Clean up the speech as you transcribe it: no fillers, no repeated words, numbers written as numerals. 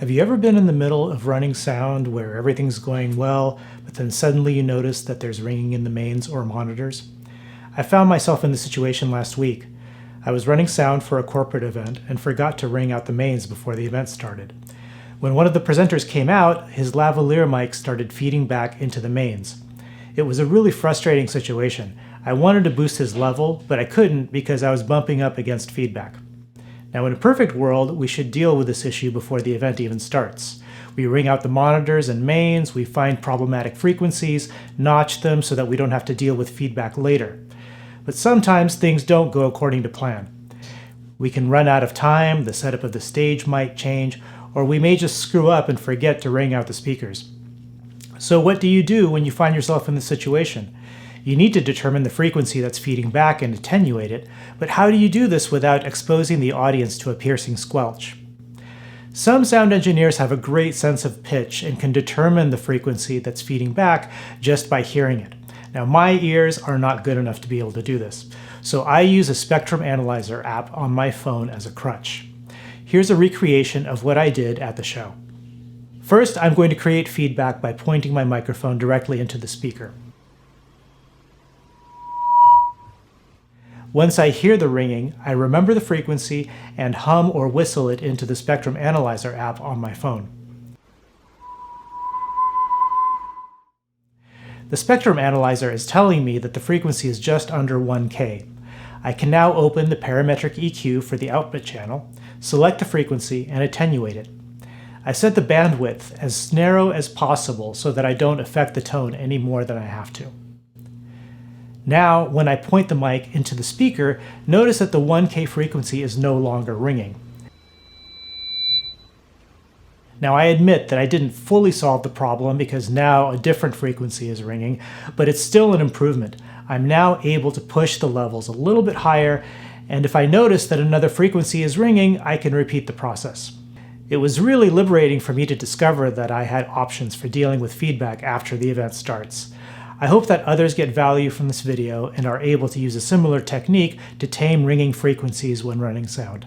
Have you ever been in the middle of running sound where everything's going well, but then suddenly you notice that there's ringing in the mains or monitors? I found myself in this situation last week. I was running sound for a corporate event and forgot to ring out the mains before the event started. When one of the presenters came out, his lavalier mic started feeding back into the mains. It was a really frustrating situation. I wanted to boost his level, but I couldn't because I was bumping up against feedback. Now, in a perfect world, we should deal with this issue before the event even starts. We ring out the monitors and mains, we find problematic frequencies, notch them so that we don't have to deal with feedback later. But sometimes things don't go according to plan. We can run out of time, the setup of the stage might change, or we may just screw up and forget to ring out the speakers. So what do you do when you find yourself in this situation? You need to determine the frequency that's feeding back and attenuate it, but how do you do this without exposing the audience to a piercing squelch? Some sound engineers have a great sense of pitch and can determine the frequency that's feeding back just by hearing it. Now, my ears are not good enough to be able to do this, so I use a Spectrum Analyzer app on my phone as a crutch. Here's a recreation of what I did at the show. First, I'm going to create feedback by pointing my microphone directly into the speaker. Once I hear the ringing, I remember the frequency and hum or whistle it into the Spectrum Analyzer app on my phone. The Spectrum Analyzer is telling me that the frequency is just under 1K. I can now open the parametric EQ for the output channel, select the frequency, and attenuate it. I set the bandwidth as narrow as possible so that I don't affect the tone any more than I have to. Now, when I point the mic into the speaker, notice that the 1K frequency is no longer ringing. Now, I admit that I didn't fully solve the problem because now a different frequency is ringing, but it's still an improvement. I'm now able to push the levels a little bit higher, and if I notice that another frequency is ringing, I can repeat the process. It was really liberating for me to discover that I had options for dealing with feedback after the event starts. I hope that others get value from this video and are able to use a similar technique to tame ringing frequencies when running sound.